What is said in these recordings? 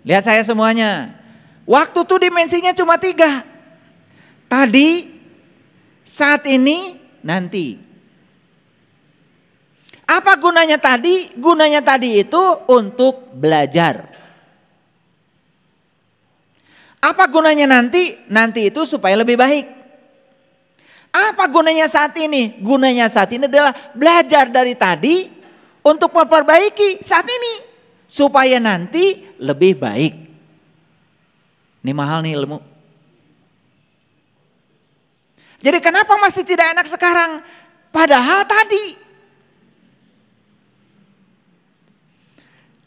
Lihat saya semuanya. Waktu tuh dimensinya cuma 3. Tadi, saat ini, nanti. Apa gunanya tadi? Gunanya tadi itu untuk belajar. Apa gunanya nanti? Nanti itu supaya lebih baik. Apa gunanya saat ini? Gunanya saat ini adalah belajar dari tadi untuk memperbaiki saat ini. Supaya nanti lebih baik. Ini mahal nih ilmu. Jadi kenapa masih tidak enak sekarang? Padahal tadi.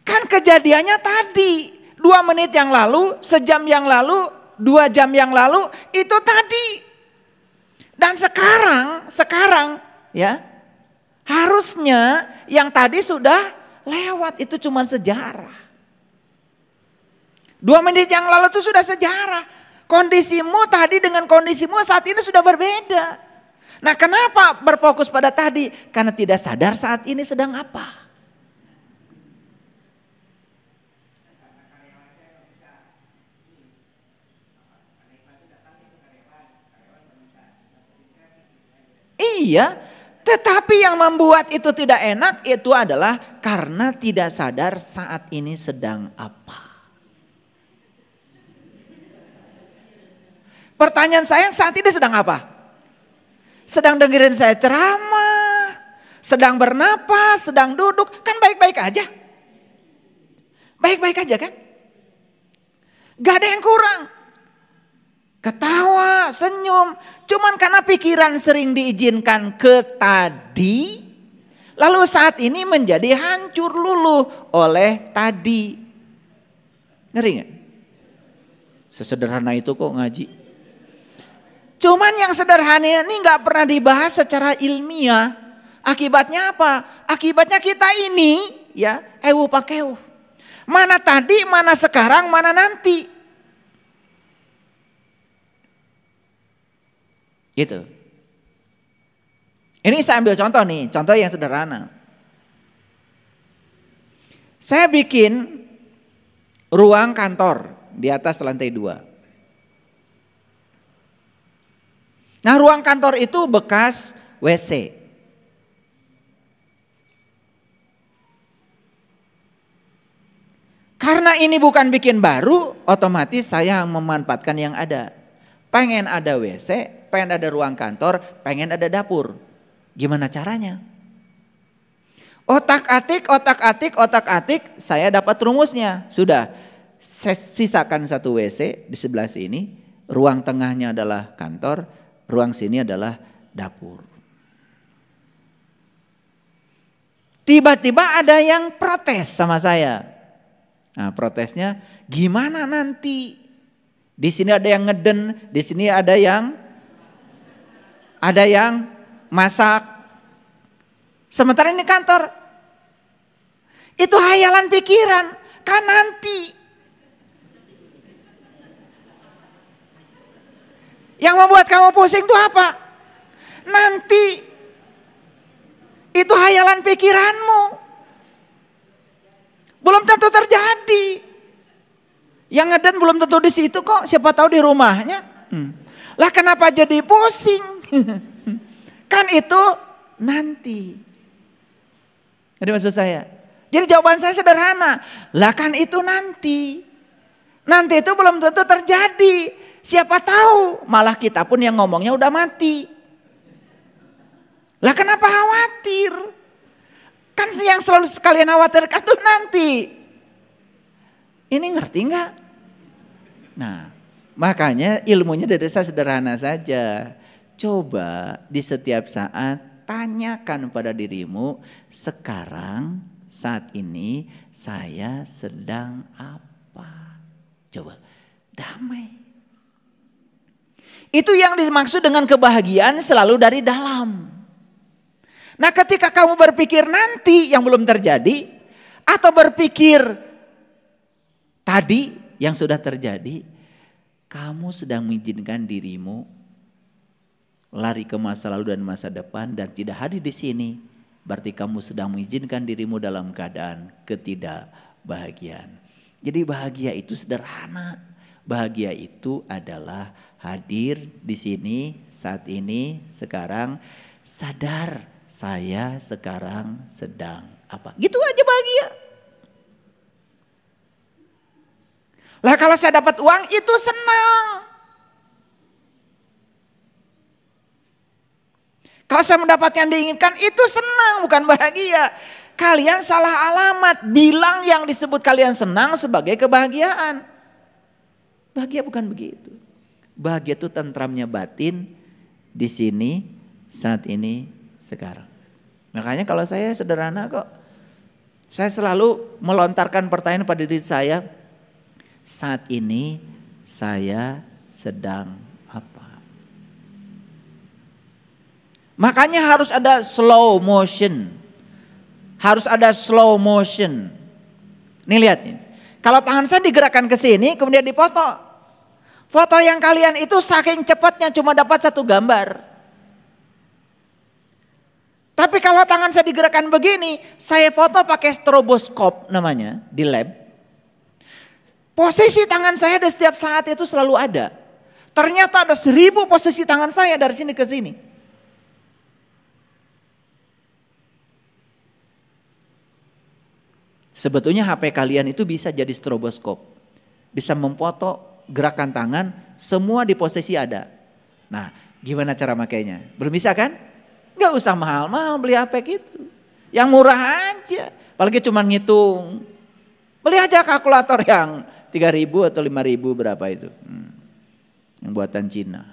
Kan kejadiannya tadi. 2 menit yang lalu, sejam yang lalu, 2 jam yang lalu, itu tadi. Dan sekarang ya, harusnya yang tadi sudah lewat, itu cuma sejarah. 2 menit yang lalu itu sudah sejarah. Kondisimu tadi dengan kondisimu saat ini sudah berbeda. Nah, kenapa berfokus pada tadi? Karena tidak sadar saat ini sedang apa. Iya, tetapi yang membuat itu tidak enak itu adalah karena tidak sadar saat ini sedang apa. Pertanyaan saya, saat ini sedang apa? Sedang dengerin saya ceramah, sedang bernapas, sedang duduk, kan baik-baik aja. Baik-baik aja kan? Gak ada yang kurang. Ketawa, senyum, cuman karena pikiran sering diizinkan ke tadi, lalu saat ini menjadi hancur luluh oleh tadi. Ngeri gak? Sesederhana itu kok ngaji. Cuman yang sederhana ini gak pernah dibahas secara ilmiah. Akibatnya apa? Akibatnya kita ini ya ewu pakeu. Mana tadi, mana sekarang, mana nanti. Gitu. Ini saya ambil contoh nih, contoh yang sederhana. Saya bikin ruang kantor di atas lantai 2. Nah, ruang kantor itu bekas WC. Karena ini bukan bikin baru, otomatis saya memanfaatkan yang ada. Pengen ada WC, pengen ada ruang kantor, pengen ada dapur. Gimana caranya? Otak-atik, saya dapat rumusnya. Sudah, saya sisakan 1 WC di sebelah sini, ruang tengahnya adalah kantor, ruang sini adalah dapur. Tiba-tiba ada yang protes sama saya. Nah, protesnya gimana nanti? Di sini ada yang ngeden, di sini ada yang masak. Sementara ini kantor. Itu hayalan pikiran, kan nanti. Yang membuat kamu pusing itu apa? Nanti. Itu hayalan pikiranmu. Belum tentu terjadi. Yang ngeden belum tentu di situ kok, siapa tahu di rumahnya. Lah kenapa jadi pusing? Kan itu nanti. Jadi maksud saya. Jadi jawaban saya sederhana. Lah kan itu nanti. Nanti itu belum tentu terjadi. Siapa tahu malah kita pun yang ngomongnya udah mati. Lah kenapa khawatir? Kan yang selalu sekalian khawatirkan tuh nanti. Ini ngerti nggak? Nah, makanya ilmunya dari saya sederhana saja. Coba di setiap saat tanyakan pada dirimu, sekarang saat ini saya sedang apa? Coba damai. Itu yang dimaksud dengan kebahagiaan selalu dari dalam. Nah, ketika kamu berpikir nanti yang belum terjadi, atau berpikir tadi yang sudah terjadi, kamu sedang mengizinkan dirimu lari ke masa lalu dan masa depan dan tidak hadir di sini. Berarti kamu sedang mengizinkan dirimu dalam keadaan ketidakbahagiaan. Jadi bahagia itu sederhana. Bahagia itu adalah hadir di sini, saat ini, sekarang. Sadar saya sekarang sedang apa. Gitu aja bahagia. Lah kalau saya dapat uang itu senang. Kalau saya mendapat yang diinginkan itu senang, bukan bahagia. Kalian salah alamat, bilang yang disebut kalian senang sebagai kebahagiaan. Bahagia bukan begitu. Bahagia itu tentramnya batin di sini, saat ini, sekarang. Makanya kalau saya sederhana kok. Saya selalu melontarkan pertanyaan pada diri saya. Saat ini saya sedang apa? Makanya harus ada slow motion. Harus ada slow motion. Nih lihat nih. Kalau tangan saya digerakkan ke sini kemudian dipoto. Foto yang kalian itu saking cepatnya cuma dapat satu gambar. Tapi kalau tangan saya digerakkan begini, saya foto pakai stroboskop namanya di lab. Posisi tangan saya di setiap saat itu selalu ada. Ternyata ada 1000 posisi tangan saya dari sini ke sini. Sebetulnya HP kalian itu bisa jadi stroboskop. Bisa memfoto gerakan tangan, semua di posisi ada. Nah, gimana cara makainya? Belum bisa kan? Gak usah mahal-mahal beli HP gitu. Yang murah aja. Apalagi cuma ngitung. Beli aja kalkulator yang 3.000 atau 5.000 berapa itu. Yang buatan Cina.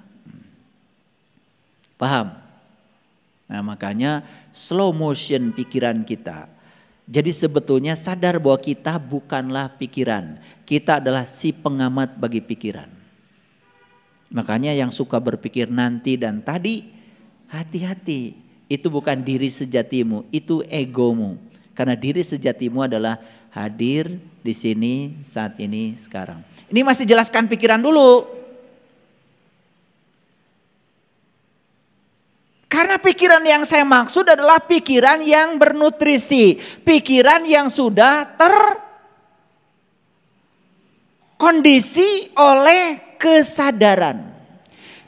Paham? Nah makanya slow motion pikiran kita. Jadi sebetulnya sadar bahwa kita bukanlah pikiran. Kita adalah si pengamat bagi pikiran. Makanya yang suka berpikir nanti dan tadi, hati-hati. Itu bukan diri sejatimu, itu egomu. Karena diri sejatimu adalah hadir di sini, saat ini, sekarang. Ini masih jelaskan pikiran dulu. Karena pikiran yang saya maksud adalah pikiran yang bernutrisi. Pikiran yang sudah terkondisi oleh kesadaran.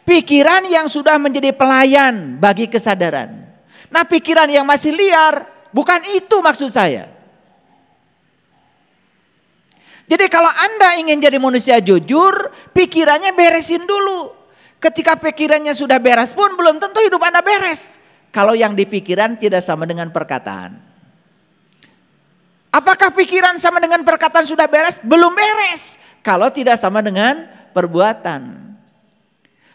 Pikiran yang sudah menjadi pelayan bagi kesadaran. Nah pikiran yang masih liar, bukan itu maksud saya. Jadi kalau Anda ingin jadi manusia jujur, pikirannya beresin dulu. Ketika pikirannya sudah beres pun belum tentu hidup Anda beres. Kalau yang di pikiran tidak sama dengan perkataan. Apakah pikiran sama dengan perkataan sudah beres? Belum beres. Kalau tidak sama dengan perbuatan.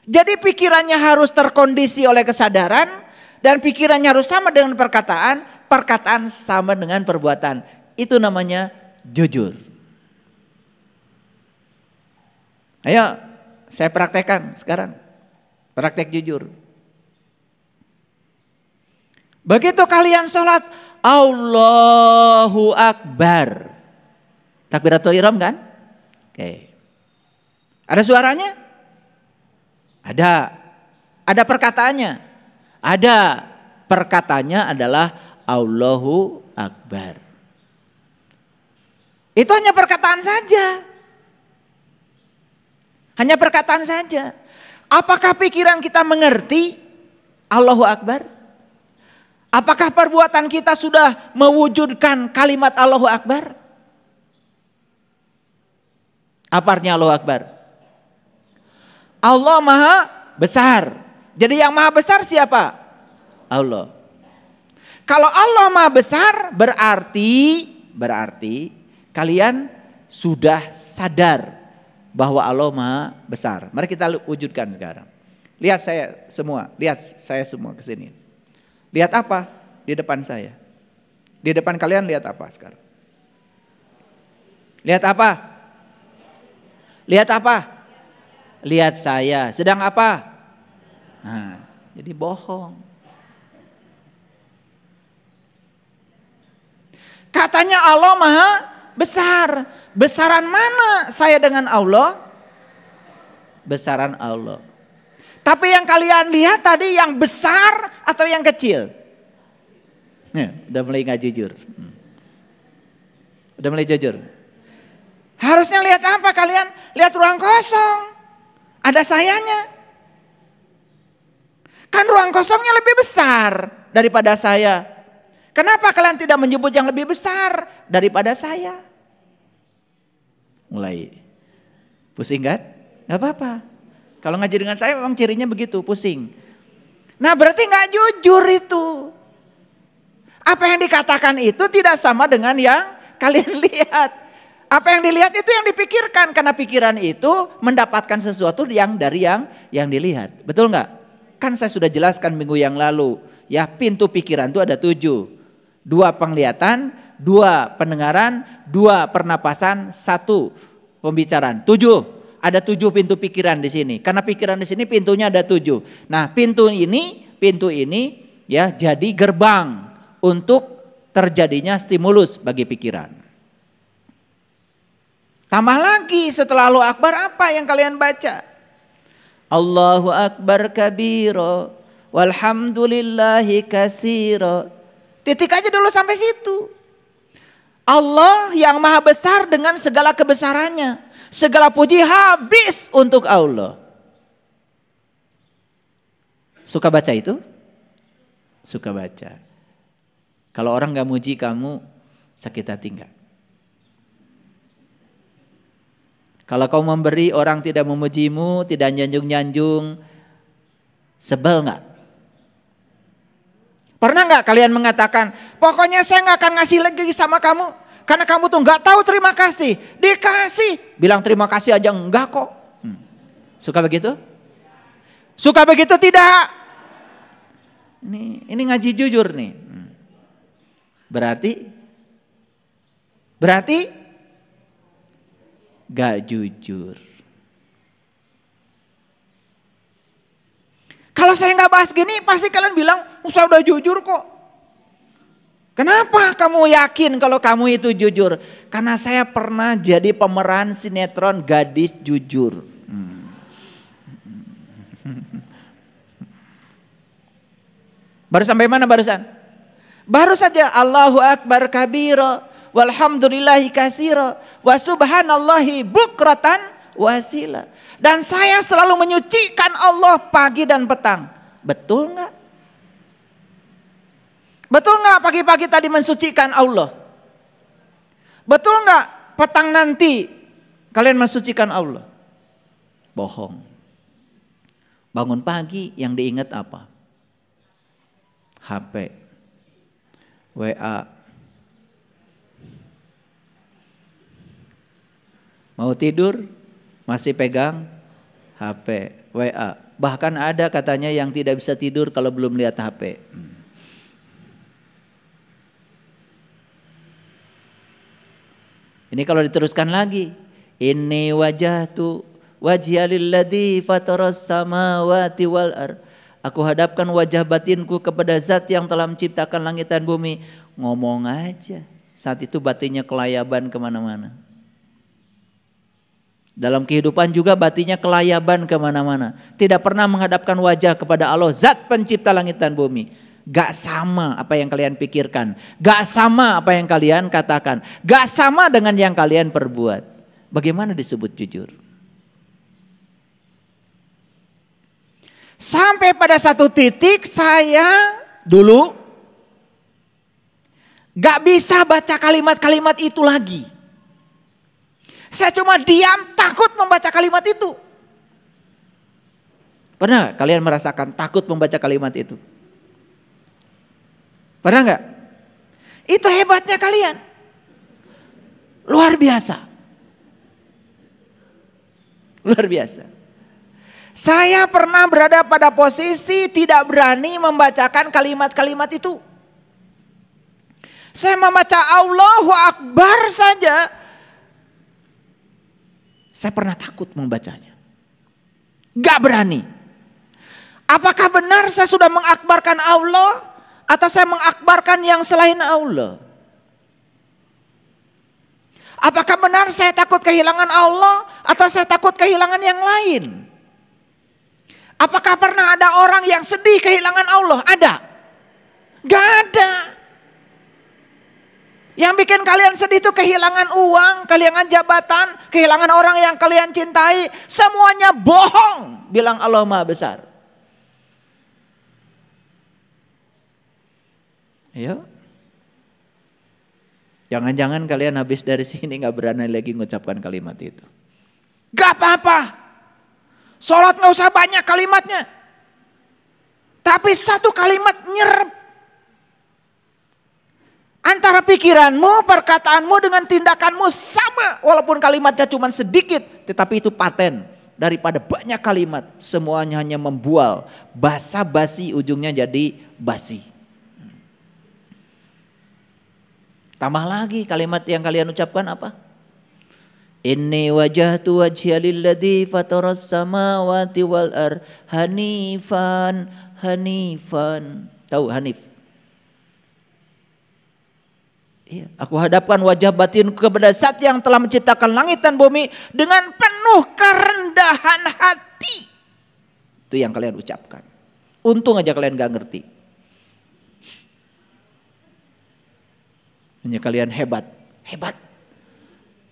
Jadi pikirannya harus terkondisi oleh kesadaran. Dan pikirannya harus sama dengan perkataan. Perkataan sama dengan perbuatan. Itu namanya jujur. Ayo. Saya praktekkan sekarang. Praktek jujur. Begitu kalian sholat. Allahu Akbar. Takbiratul ihram kan? Oke. Ada suaranya? Ada. Ada perkataannya? Ada. Perkataannya adalah Allahu Akbar. Itu hanya perkataan saja. Hanya perkataan saja. Apakah pikiran kita mengerti Allahu Akbar? Apakah perbuatan kita sudah mewujudkan kalimat Allahu Akbar? Apa artinya Allahu Akbar? Allah Maha Besar. Jadi yang Maha Besar siapa? Allah. Kalau Allah Maha Besar berarti kalian sudah sadar bahwa Allah Maha Besar. Mari kita wujudkan sekarang. Lihat saya semua ke sini. Lihat apa? Di depan saya. Di depan kalian lihat apa sekarang? Lihat apa? Lihat apa? Lihat saya. Sedang apa? Nah, jadi bohong. Katanya Allah Maha Besar. Besaran mana saya dengan Allah? Besaran Allah. Tapi yang kalian lihat tadi yang besar atau yang kecil? Udah mulai gak jujur. Udah mulai jujur. Harusnya lihat apa kalian? Lihat ruang kosong. Ada sayanya. Kan ruang kosongnya lebih besar daripada saya. Kenapa kalian tidak menyebut yang lebih besar daripada saya? Mulai pusing kan? Gak apa-apa. Kalau ngaji dengan saya memang cirinya begitu, pusing. Nah berarti gak jujur itu. Apa yang dikatakan itu tidak sama dengan yang kalian lihat. Apa yang dilihat itu yang dipikirkan. Karena pikiran itu mendapatkan sesuatu yang dari yang dilihat. Betul gak? Kan saya sudah jelaskan minggu yang lalu. Ya pintu pikiran itu ada 7. 2 penglihatan, 2 pendengaran, 2 pernapasan, 1 pembicaraan. 7. Ada 7 pintu pikiran di sini. Karena pikiran di sini pintunya ada 7. Nah pintu ini ya jadi gerbang untuk terjadinya stimulus bagi pikiran. Tambah lagi setelah Allahu Akbar apa yang kalian baca? Allahu Akbar kabiro walhamdulillahi katsiro. Titik aja dulu sampai situ. Allah yang maha besar dengan segala kebesarannya. Segala puji habis untuk Allah. Suka baca itu? Suka baca. Kalau orang gak muji kamu, sakit hati enggak? Kalau kau memberi orang tidak memujimu, tidak nyanjung-nyanjung, sebel enggak? Pernah nggak kalian mengatakan, pokoknya saya nggak akan ngasih lagi sama kamu, karena kamu tuh nggak tahu terima kasih. Dikasih, bilang terima kasih aja enggak kok. Suka begitu? Suka begitu tidak? Ini ngaji jujur nih. Berarti nggak jujur. Kalau saya nggak bahas gini, pasti kalian bilang, saya udah jujur kok. Kenapa kamu yakin kalau kamu itu jujur? Karena saya pernah jadi pemeran sinetron Gadis Jujur. Baru sampai mana barusan? Baru saja Allahu Akbar kabiro, walhamdulillahi katsiro, wa subhanallahi bukratan wasila. Dan saya selalu menyucikan Allah pagi dan petang. Betul enggak? Betul enggak pagi-pagi tadi mensucikan Allah? Betul enggak petang nanti kalian mensucikan Allah? Bohong. Bangun pagi yang diingat apa? HP, WA. Mau tidur masih pegang HP, WA. Bahkan ada katanya yang tidak bisa tidur kalau belum lihat HP. Ini kalau diteruskan lagi, inni wajahtu wajhiya lilladzi fataras samawati wal ardh. Aku hadapkan wajah batinku kepada zat yang telah menciptakan langit dan bumi. Ngomong aja. Saat itu batinnya kelayaban kemana-mana. Dalam kehidupan juga batinnya kelayaban kemana-mana. Tidak pernah menghadapkan wajah kepada Allah, zat pencipta langit dan bumi. Gak sama apa yang kalian pikirkan. Gak sama apa yang kalian katakan. Gak sama dengan yang kalian perbuat. Bagaimana disebut jujur? Sampai pada satu titik saya dulu gak bisa baca kalimat-kalimat itu lagi. Saya cuma diam, takut membaca kalimat itu. Pernah kalian merasakan takut membaca kalimat itu? Pernah enggak? Itu hebatnya kalian. Luar biasa. Luar biasa. Saya pernah berada pada posisi tidak berani membacakan kalimat-kalimat itu. Saya membaca Allahu Akbar saja. Saya pernah takut membacanya. Gak berani. Apakah benar saya sudah mengakbarkan Allah? Atau saya mengakbarkan yang selain Allah? Apakah benar saya takut kehilangan Allah? Atau saya takut kehilangan yang lain? Apakah pernah ada orang yang sedih kehilangan Allah? Ada? Gak ada. Yang bikin kalian sedih itu kehilangan uang, kehilangan jabatan, kehilangan orang yang kalian cintai. Semuanya bohong, bilang Allah Maha Besar. Ayo. Jangan-jangan kalian habis dari sini gak berani lagi mengucapkan kalimat itu. Gak apa-apa. Sholat gak usah banyak kalimatnya. Tapi satu kalimat nyerep. Antara pikiranmu, perkataanmu dengan tindakanmu sama. Walaupun kalimatnya cuma sedikit. Tetapi itu paten. Daripada banyak kalimat. Semuanya hanya membual. Basa-basi ujungnya jadi basi. Tambah lagi kalimat yang kalian ucapkan apa? Inni wajahtu wajhiya lilladzi fataras samawati wal ardh hanifan. Tahu Hanif? Iya, aku hadapkan wajah batinku kepada Zat yang telah menciptakan langit dan bumi dengan penuh kerendahan hati. Itu yang kalian ucapkan. Untung aja kalian gak ngerti. Hanya kalian hebat.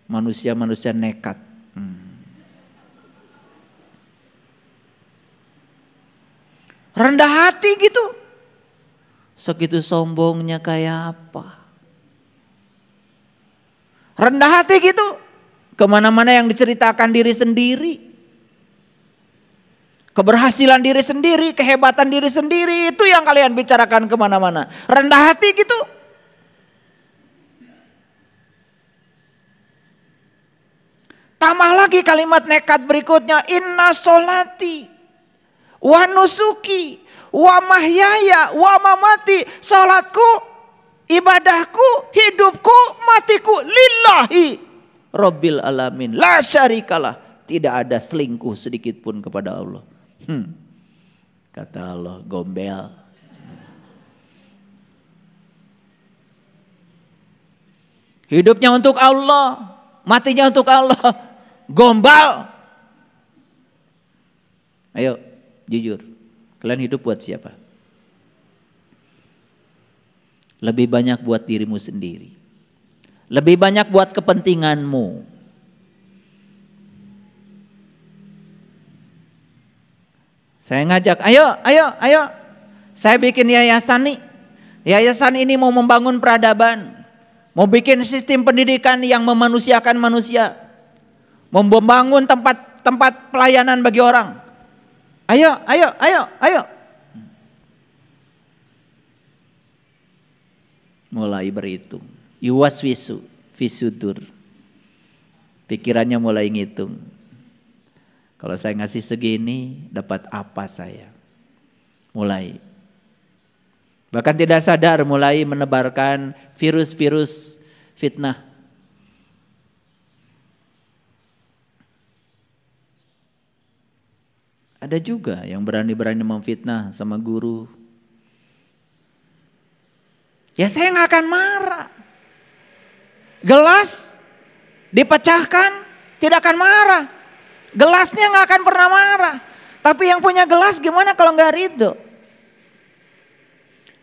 Manusia-manusia nekat. Rendah hati gitu. Segitu sombongnya kayak apa? Rendah hati gitu. Kemana-mana yang diceritakan diri sendiri. Keberhasilan diri sendiri, kehebatan diri sendiri. Itu yang kalian bicarakan kemana-mana. Rendah hati gitu. Tambah lagi kalimat nekat berikutnya. Inna sholati wa nusuki wa mahyaya wa mamati. Sholatku, ibadahku, hidupku, matiku lillahi rabbil alamin. La syarikalah. Tidak ada selingkuh sedikit pun kepada Allah. Kata Allah, gombel. Hidupnya untuk Allah, matinya untuk Allah. Gombal. Ayo, jujur. Kalian hidup buat siapa? Lebih banyak buat dirimu sendiri. Lebih banyak buat kepentinganmu. Saya ngajak, ayo. Saya bikin yayasan nih. Yayasan ini mau membangun peradaban. Mau bikin sistem pendidikan yang memanusiakan manusia. Membangun tempat pelayanan bagi orang. Ayo. Mulai berhitung. Yuwaswisu fisudur. Pikirannya mulai ngitung. Kalau saya ngasih segini, dapat apa saya? Mulai. Bahkan tidak sadar mulai menebarkan virus-virus fitnah. Ada juga yang berani-berani memfitnah sama guru. Ya saya nggak akan marah. Gelas dipecahkan tidak akan marah. Gelasnya nggak akan pernah marah. Tapi yang punya gelas gimana kalau nggak ridho?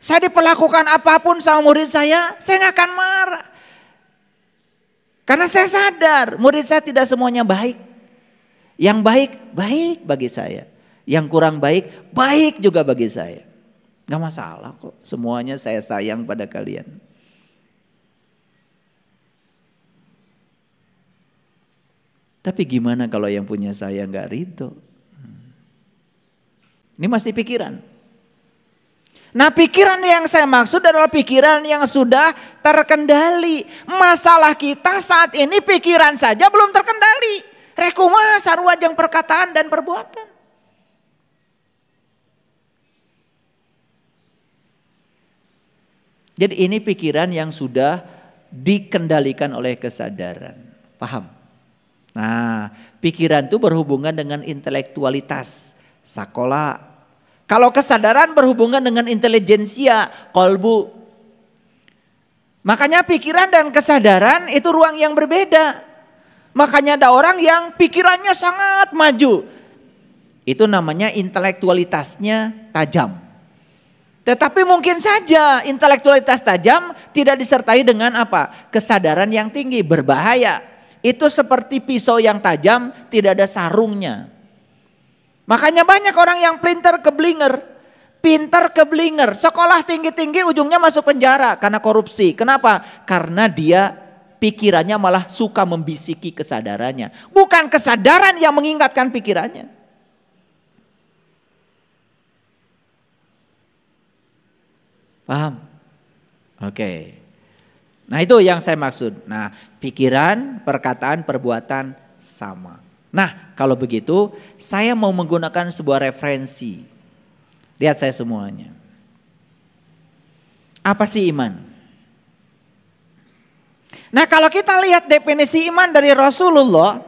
Saya diperlakukan apapun sama murid saya nggak akan marah. Karena saya sadar murid saya tidak semuanya baik. Yang baik, baik bagi saya. Yang kurang baik, baik juga bagi saya. Gak masalah kok, semuanya saya sayang pada kalian. Tapi gimana kalau yang punya saya gak ridho? Ini masih pikiran. Nah pikiran yang saya maksud adalah pikiran yang sudah terkendali. Masalah kita saat ini pikiran saja belum terkendali. Rekuma sarwajang perkataan dan perbuatan. Jadi ini pikiran yang sudah dikendalikan oleh kesadaran. Paham? Nah, pikiran itu berhubungan dengan intelektualitas, sakola. Kalau kesadaran berhubungan dengan intelijensia, kolbu. Makanya pikiran dan kesadaran itu ruang yang berbeda. Makanya ada orang yang pikirannya sangat maju. Itu namanya intelektualitasnya tajam. Tetapi mungkin saja intelektualitas tajam tidak disertai dengan apa? Kesadaran yang tinggi, berbahaya. Itu seperti pisau yang tajam tidak ada sarungnya. Makanya banyak orang yang pintar keblinger, sekolah tinggi-tinggi ujungnya masuk penjara karena korupsi. Kenapa? Karena dia pikirannya malah suka membisiki kesadarannya. Bukan kesadaran yang mengingatkan pikirannya. Paham? Oke. Nah itu yang saya maksud. Nah pikiran, perkataan, perbuatan sama. Nah kalau begitu saya mau menggunakan sebuah referensi. Lihat saya semuanya. Apa sih iman? Nah kalau kita lihat definisi iman dari Rasulullah.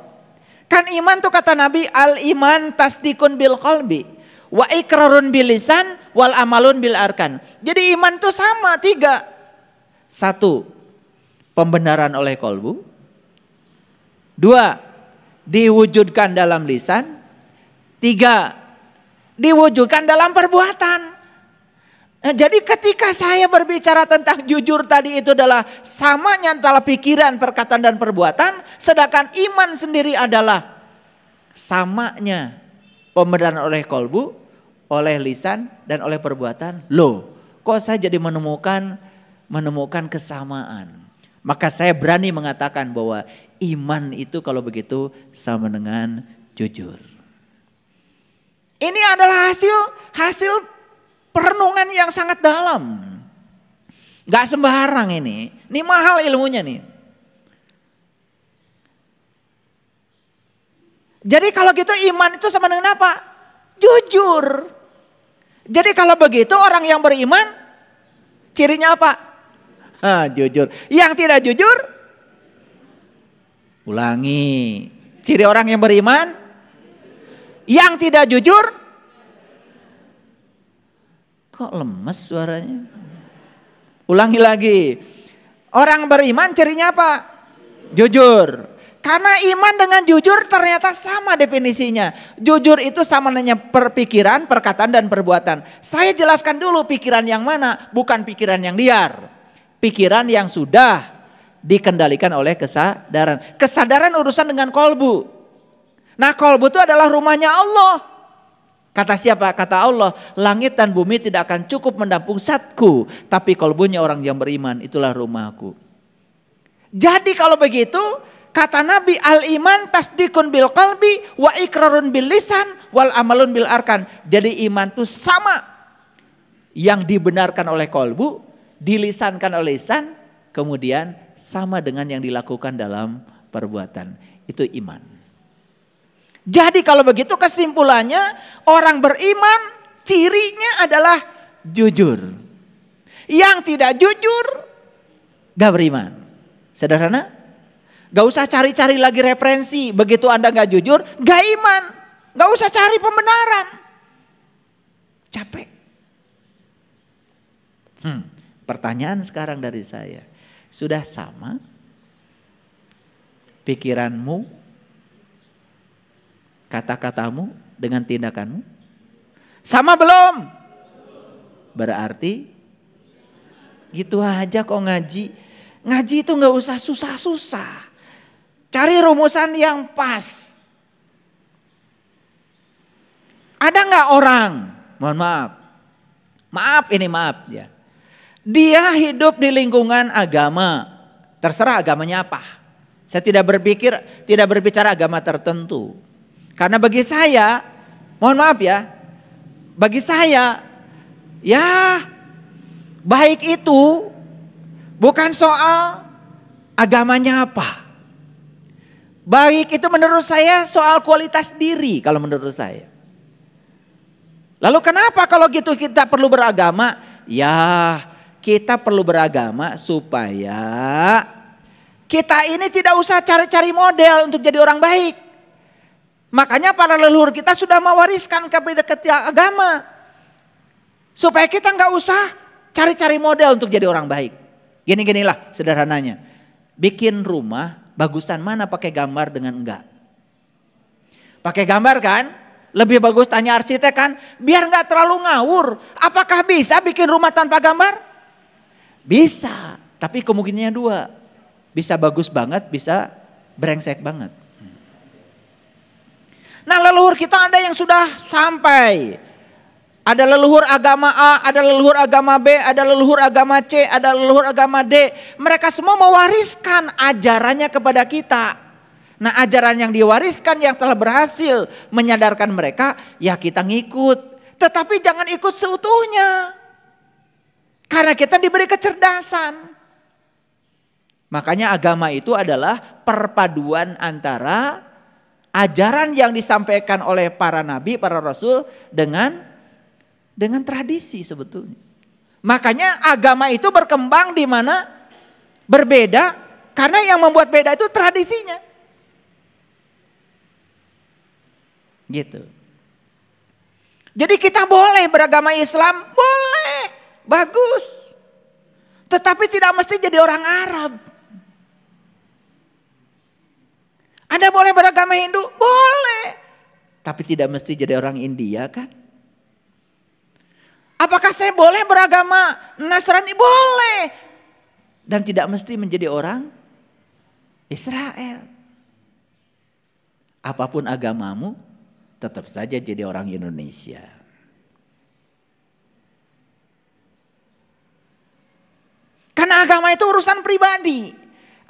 Kan iman tuh kata Nabi, al-iman tasdikun bil qalbi. Wa ikrarun bil lisan wal amalun bil arkan. Jadi iman itu sama 3. 1. Pembenaran oleh kolbu. 2. Diwujudkan dalam lisan. 3. Diwujudkan dalam perbuatan. Nah, jadi ketika saya berbicara tentang jujur tadi itu adalah samanya antara pikiran, perkataan dan perbuatan. Sedangkan iman sendiri adalah samanya pembenaran oleh kolbu, oleh lisan dan oleh perbuatan. Loh, kok saya jadi menemukan kesamaan. Maka saya berani mengatakan bahwa iman itu kalau begitu sama dengan jujur. Ini adalah hasil perenungan yang sangat dalam. Gak sembarang ini mahal ilmunya nih. Jadi kalau gitu iman itu sama dengan apa? Jujur. Jadi kalau begitu orang yang beriman cirinya apa? Jujur. Yang tidak jujur? Ulangi. Ciri orang yang beriman? Yang tidak jujur? Kok lemes suaranya? Ulangi lagi. Orang beriman cirinya apa? Jujur. Karena iman dengan jujur ternyata sama definisinya. Jujur itu sama dengan perpikiran, perkataan dan perbuatan. Saya jelaskan dulu pikiran yang mana, bukan pikiran yang liar. Pikiran yang sudah dikendalikan oleh kesadaran. Kesadaran urusan dengan kolbu. Nah kolbu itu adalah rumahnya Allah. Kata siapa? Kata Allah, langit dan bumi tidak akan cukup menampung zatku. Tapi kolbunya orang yang beriman, itulah rumahku. Jadi kalau begitu, kata Nabi, al-iman tasdikun bil qalbi wa ikrarun bil lisan wal amalun bil arkan. Jadi iman itu sama. Yang dibenarkan oleh kolbu, dilisankan oleh lisan, kemudian sama dengan yang dilakukan dalam perbuatan. Itu iman. Jadi kalau begitu kesimpulannya, orang beriman cirinya adalah jujur. Yang tidak jujur gak beriman. Sederhana? Gak usah cari-cari lagi referensi. Begitu Anda gak jujur, gak iman. Gak usah cari pembenaran. Capek. Pertanyaan sekarang dari saya. Sudah sama pikiranmu, kata-katamu dengan tindakanmu? Sama belum? Berarti gitu aja kok ngaji. Ngaji itu gak usah susah-susah. Cari rumusan yang pas. Ada gak orang, mohon maaf ya. Dia hidup di lingkungan agama, terserah agamanya apa. Saya tidak berbicara agama tertentu. Karena bagi saya, mohon maaf ya, bagi saya, ya baik itu bukan soal agamanya apa. Baik itu menurut saya soal kualitas diri kalau menurut saya. Lalu kenapa kalau gitu kita perlu beragama? Ya kita perlu beragama supaya kita ini tidak usah cari-cari model untuk jadi orang baik. Makanya para leluhur kita sudah mewariskan kepada agama. Supaya kita nggak usah cari-cari model untuk jadi orang baik. Gini-ginilah sederhananya. Bikin rumah bagusan mana pakai gambar dengan enggak? Pakai gambar kan? Lebih bagus tanya arsitek kan, biar nggak terlalu ngawur. Apakah bisa bikin rumah tanpa gambar? Bisa, tapi kemungkinannya dua. Bisa bagus banget, bisa brengsek banget. Nah leluhur kita ada yang sudah sampai. Ada leluhur agama A, ada leluhur agama B, ada leluhur agama C, ada leluhur agama D. Mereka semua mewariskan ajarannya kepada kita. Nah ajaran yang diwariskan yang telah berhasil menyadarkan mereka, ya kita ngikut. Tetapi jangan ikut seutuhnya. Karena kita diberi kecerdasan. Makanya agama itu adalah perpaduan antara ajaran yang disampaikan oleh para nabi, para rasul dengan tradisi sebetulnya. Makanya agama itu berkembang di mana berbeda, karena yang membuat beda itu tradisinya. Gitu. Jadi kita boleh beragama Islam, boleh, bagus. Tetapi tidak mesti jadi orang Arab. Anda boleh beragama Hindu, boleh. Tapi tidak mesti jadi orang India kan? Apakah saya boleh beragama Nasrani? Boleh. Dan tidak mesti menjadi orang Israel. Apapun agamamu, tetap saja jadi orang Indonesia. Karena agama itu urusan pribadi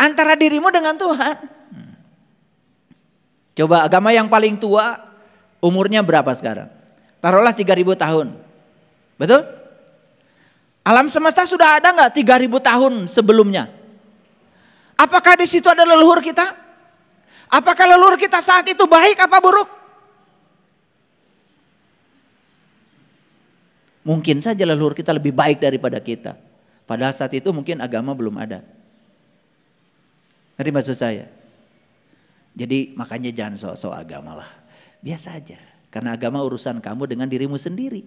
antara dirimu dengan Tuhan. Coba agama yang paling tua umurnya berapa sekarang? Taruhlah 3000 tahun. Betul? Alam semesta sudah ada enggak 3000 tahun sebelumnya? Apakah di situ ada leluhur kita? Apakah leluhur kita saat itu baik apa buruk? Mungkin saja leluhur kita lebih baik daripada kita. Padahal saat itu mungkin agama belum ada. Ngerti maksud saya? Jadi makanya jangan sok-sok agama lah. Biasa aja. Karena agama urusan kamu dengan dirimu sendiri.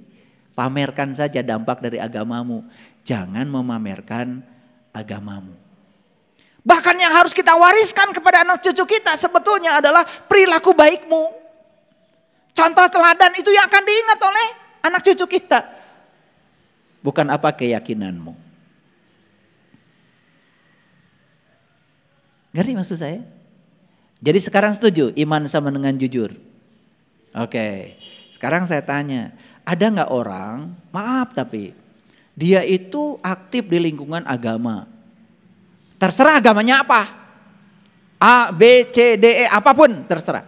Pamerkan saja dampak dari agamamu. Jangan memamerkan agamamu. Bahkan yang harus kita wariskan kepada anak cucu kita sebetulnya adalah perilaku baikmu. Contoh teladan itu yang akan diingat oleh anak cucu kita. Bukan apa keyakinanmu. Ngerti maksud saya? Jadi sekarang setuju iman sama dengan jujur? Oke. Sekarang saya tanya, ada gak orang, maaf tapi dia itu aktif di lingkungan agama. Terserah agamanya apa. A, B, C, D, E, apapun terserah.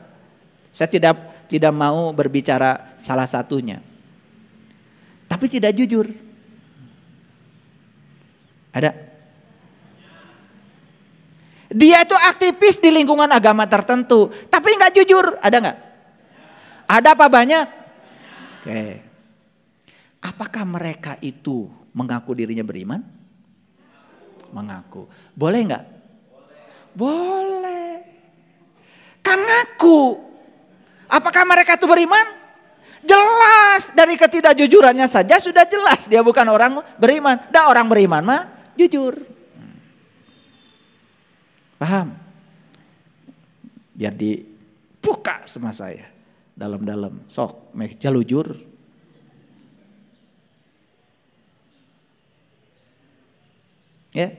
Saya tidak mau berbicara salah satunya. Tapi tidak jujur. Ada? Dia itu aktivis di lingkungan agama tertentu, tapi nggak jujur. Ada nggak? Ada apa banyak? Oke. Apakah mereka itu mengaku dirinya beriman? Mengaku. Boleh nggak? Boleh. Kan ngaku. Apakah mereka itu beriman? Jelas dari ketidakjujurannya saja sudah jelas dia bukan orang beriman. Dan orang beriman mah jujur. Paham? Biar dibuka sama saya. Dalam-dalam. Sok meh jalujur. Ya.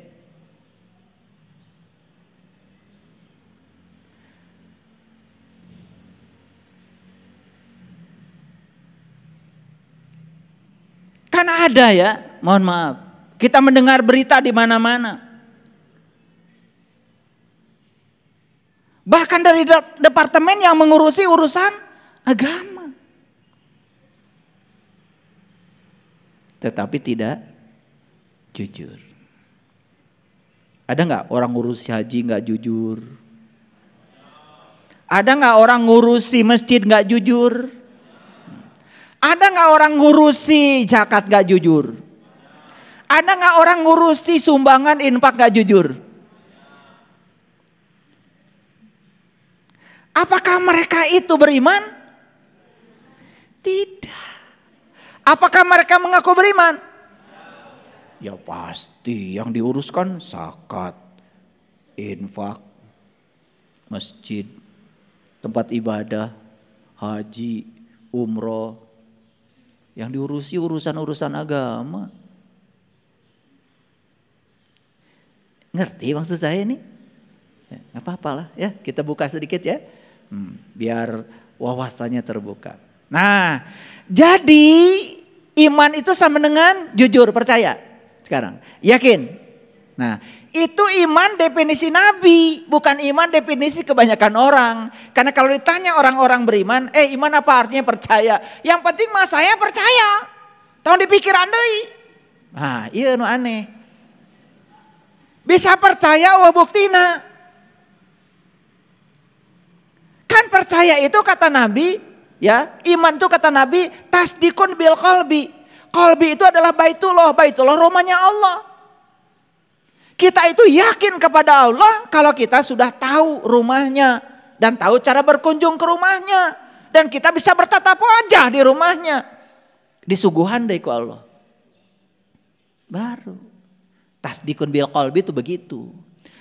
Karena ada ya, mohon maaf. Kita mendengar berita di mana-mana. Bahkan dari departemen yang mengurusi urusan agama. Tetapi tidak jujur. Ada nggak orang ngurusi haji nggak jujur? Ada nggak orang ngurusi masjid nggak jujur? Ada nggak orang ngurusi zakat nggak jujur? Ada nggak orang ngurusi sumbangan infak nggak jujur? Apakah mereka itu beriman? Tidak. Apakah mereka mengaku beriman? Ya pasti yang diuruskan zakat, infak, masjid, tempat ibadah, haji, umroh, yang diurusi urusan-urusan agama. Ngerti maksud saya ini? Ya, gak apa-apa lah ya, kita buka sedikit ya. Biar wawasannya terbuka. Nah, jadi iman itu sama dengan jujur, percaya sekarang, yakin. Nah, itu iman definisi Nabi, bukan iman definisi kebanyakan orang. Karena kalau ditanya orang-orang beriman, iman apa artinya percaya? Yang penting mah saya percaya. Tahu dipikir andai. Nah, iya nu aneh. Bisa percaya wah buktina. Kan percaya itu kata Nabi, ya, iman itu kata Nabi tasdikun bil qalbi. Qalbi itu adalah baitullah, baitullah rumahnya Allah. Kita itu yakin kepada Allah kalau kita sudah tahu rumahnya dan tahu cara berkunjung ke rumahnya dan kita bisa bertatap wajah di rumahnya. Disuguhan dari ku Allah. Baru tasdikun bil qalbi itu begitu.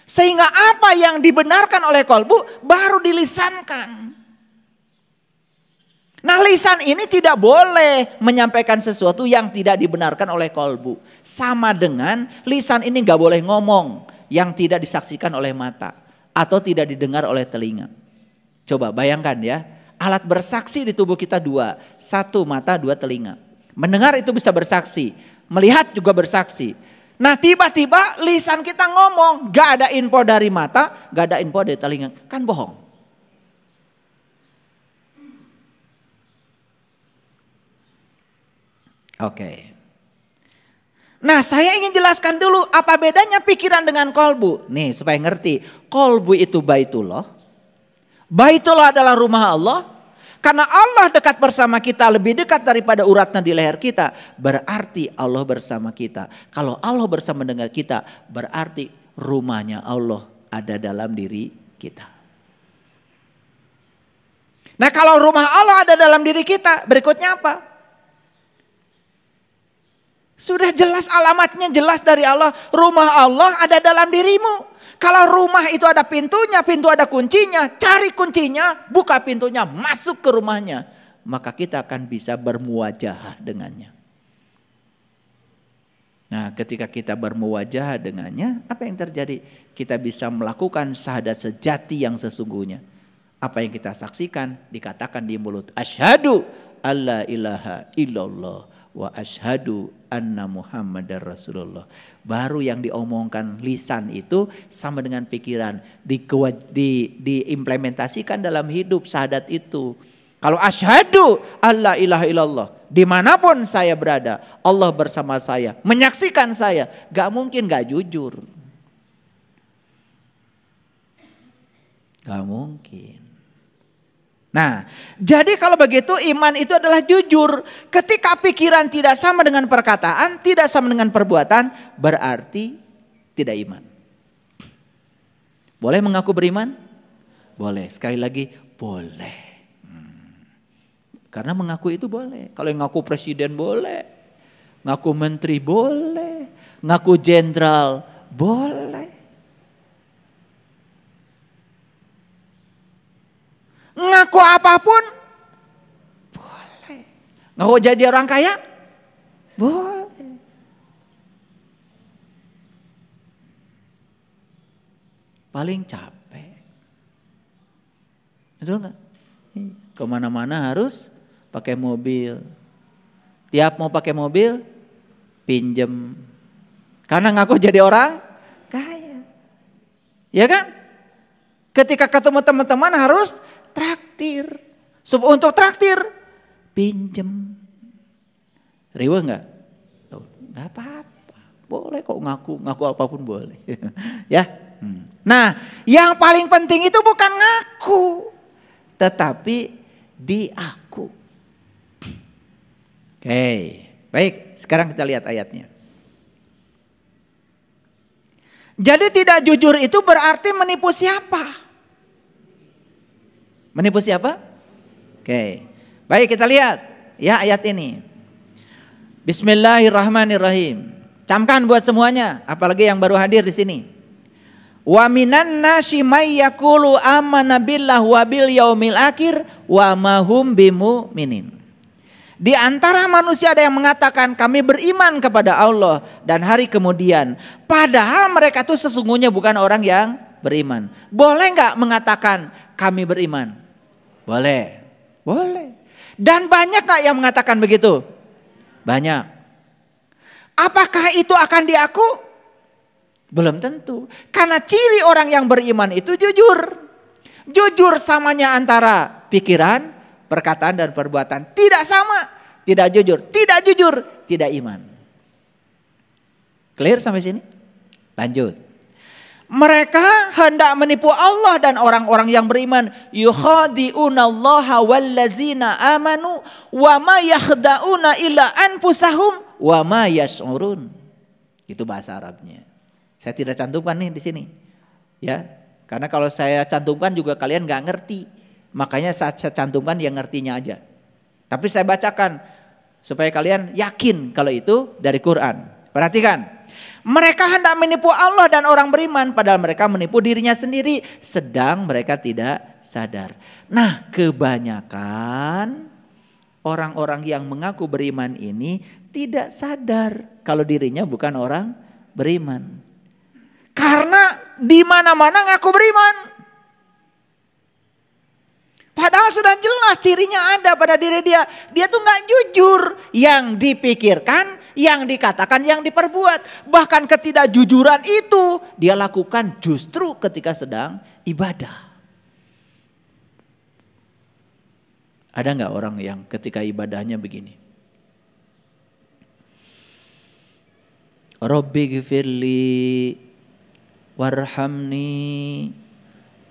Sehingga apa yang dibenarkan oleh kolbu baru dilisankan. Nah, lisan ini tidak boleh menyampaikan sesuatu yang tidak dibenarkan oleh kolbu. Sama dengan lisan ini gak boleh ngomong yang tidak disaksikan oleh mata atau tidak didengar oleh telinga. Coba bayangkan ya, alat bersaksi di tubuh kita dua. Satu mata, dua telinga. Mendengar itu bisa bersaksi, melihat juga bersaksi. Nah, tiba-tiba lisan kita ngomong, gak ada info dari mata, gak ada info dari telinga, kan bohong. Oke. Nah, saya ingin jelaskan dulu apa bedanya pikiran dengan kolbu. Nih, supaya ngerti. Kolbu itu baitullah. Baitullah adalah rumah Allah. Karena Allah dekat bersama kita, lebih dekat daripada uratnya di leher kita, berarti Allah bersama kita. Kalau Allah bersama dengan kita, berarti rumahnya Allah ada dalam diri kita. Nah, kalau rumah Allah ada dalam diri kita, berikutnya apa? Sudah jelas alamatnya, jelas dari Allah. Rumah Allah ada dalam dirimu. Kalau rumah itu ada pintunya, pintu ada kuncinya, cari kuncinya, buka pintunya, masuk ke rumahnya. Maka kita akan bisa bermuwajahah dengannya. Nah, ketika kita bermuwajahah dengannya, apa yang terjadi? Kita bisa melakukan syahadat sejati yang sesungguhnya. Apa yang kita saksikan dikatakan di mulut. Asyhadu alla ilaha illallah wa asyhadu anna Muhammadar Rasulullah. Baru yang diomongkan lisan itu sama dengan pikiran, diimplementasikan dalam hidup syahadat itu. Kalau asyhadu alla ilaha illallah, dimanapun saya berada, Allah bersama saya, menyaksikan saya, gak mungkin gak jujur. Gak mungkin. Nah, jadi kalau begitu iman itu adalah jujur. Ketika pikiran tidak sama dengan perkataan, tidak sama dengan perbuatan, berarti tidak iman. Boleh mengaku beriman? Boleh. Sekali lagi, boleh. Karena mengaku itu boleh. Kalau yang ngaku presiden boleh, ngaku menteri boleh, ngaku jenderal boleh. Ngaku apapun boleh. Ngaku jadi orang kaya boleh. Paling capek. Betul nggak? Kemana-mana harus pakai mobil. Tiap mau pakai mobil pinjem. Karena ngaku jadi orang kaya. Ya kan? Ketika ketemu teman-teman harus traktir. Untuk traktir pinjem. Riweuh enggak? Enggak apa-apa. Boleh kok ngaku apapun boleh. Ya. Nah, yang paling penting itu bukan ngaku, tetapi diaku. Oke, baik. Sekarang kita lihat ayatnya. Jadi tidak jujur itu berarti menipu siapa? Menipu siapa? Oke. Baik, kita lihat ya ayat ini. Bismillahirrahmanirrahim. Camkan buat semuanya, apalagi yang baru hadir di sini. Wa minan nasi may yaqulu amanna billahi wa bil yaumil akhir wa ma hum bimu'minin. Di antara manusia ada yang mengatakan kami beriman kepada Allah dan hari kemudian. Padahal mereka itu sesungguhnya bukan orang yang beriman. Boleh nggak mengatakan kami beriman? Boleh. Boleh. Dan banyak nggak yang mengatakan begitu? Banyak. Apakah itu akan diaku? Belum tentu. Karena ciri orang yang beriman itu jujur. Jujur samanya antara pikiran, perkataan dan perbuatan. Tidak sama, tidak jujur. Tidak jujur, tidak iman. Clear sampai sini? Lanjut. Mereka hendak menipu Allah dan orang-orang yang beriman. Yukhadi'unallaha wallazina amanu wa ma yakhda'una illa anfusahum wa ma yash'urun. Itu bahasa Arabnya. Saya tidak cantumkan nih di sini. Ya, karena kalau saya cantumkan juga kalian nggak ngerti. Makanya saya cantumkan yang ngertinya aja. Tapi saya bacakan supaya kalian yakin kalau itu dari Quran. Perhatikan. Mereka hendak menipu Allah dan orang beriman padahal mereka menipu dirinya sendiri sedang mereka tidak sadar. Nah, kebanyakan orang-orang yang mengaku beriman ini tidak sadar kalau dirinya bukan orang beriman. Karena di mana-mana ngaku beriman. Padahal sudah jelas cirinya ada pada diri dia. Dia tuh gak jujur. Yang dipikirkan, yang dikatakan, yang diperbuat. Bahkan ketidakjujuran itu dia lakukan justru ketika sedang ibadah. Ada gak orang yang ketika ibadahnya begini? Rabbi gfirli warhamni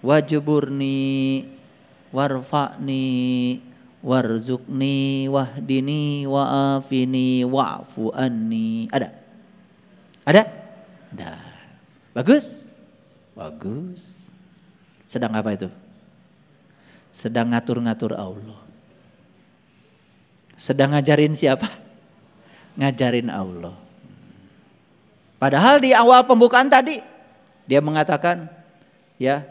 wajburni warfa'ni warzuqni wahdini wa'afini wa'fu anni. Ada? Ada? Ada. Bagus? Bagus. Sedang apa itu? Sedang ngatur-ngatur Allah. Sedang ngajarin siapa? Ngajarin Allah. Padahal di awal pembukaan tadi dia mengatakan ya,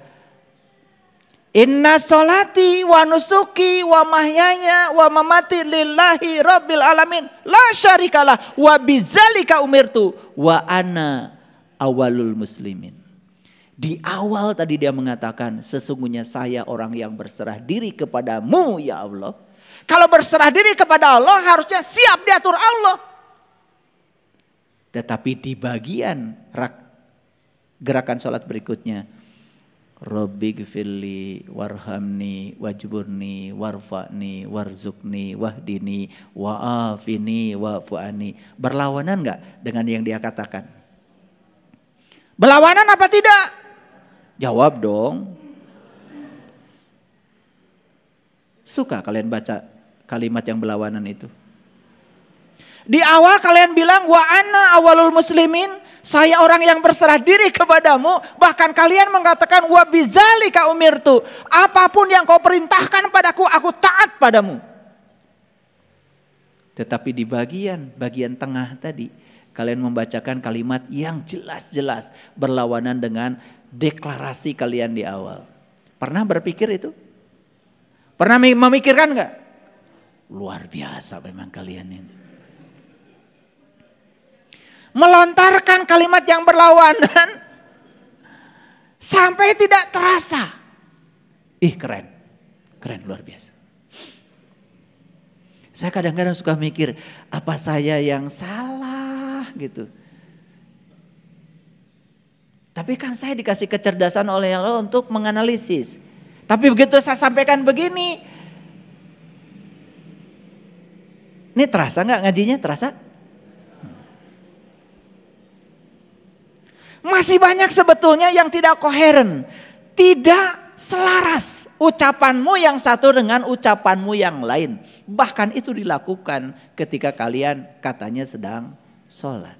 inna sholati wa nusuki wa mahyaya wa mamati lillahi rabbil alamin la syarikalah wa bizalika umirtu wa ana awalul muslimin. Di awal tadi dia mengatakan sesungguhnya saya orang yang berserah diri kepadamu ya Allah. Kalau berserah diri kepada Allah harusnya siap diatur Allah. Tetapi di bagian gerakan sholat berikutnya, Rabbi gfirli warhamni wajburni warfa'ni warzuqni wahdini wa'afini wa'fu'ani. Berlawanan gak dengan yang dia katakan? Berlawanan apa tidak? Jawab dong. Suka kalian baca kalimat yang berlawanan itu? Di awal kalian bilang wa ana awalul muslimin, saya orang yang berserah diri kepadamu, bahkan kalian mengatakan wa bizalika umirtu, apapun yang kau perintahkan padaku aku taat padamu. Tetapi di bagian tengah tadi kalian membacakan kalimat yang jelas-jelas berlawanan dengan deklarasi kalian di awal. Pernah berpikir itu? Pernah memikirkan enggak? Luar biasa memang kalian ini. Melontarkan kalimat yang berlawanan sampai tidak terasa. Keren. Keren luar biasa. Saya kadang-kadang suka mikir, apa saya yang salah gitu. Tapi kan saya dikasih kecerdasan oleh Allah untuk menganalisis. Tapi begitu saya sampaikan begini, ini terasa nggak ngajinya? Terasa? Masih banyak sebetulnya yang tidak koheren, tidak selaras ucapanmu yang satu dengan ucapanmu yang lain. Bahkan itu dilakukan ketika kalian katanya sedang sholat.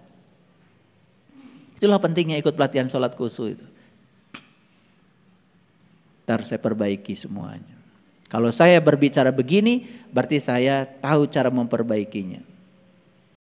Itulah pentingnya ikut pelatihan sholat khusyuk itu. Ntar saya perbaiki semuanya. Kalau saya berbicara begini berarti saya tahu cara memperbaikinya.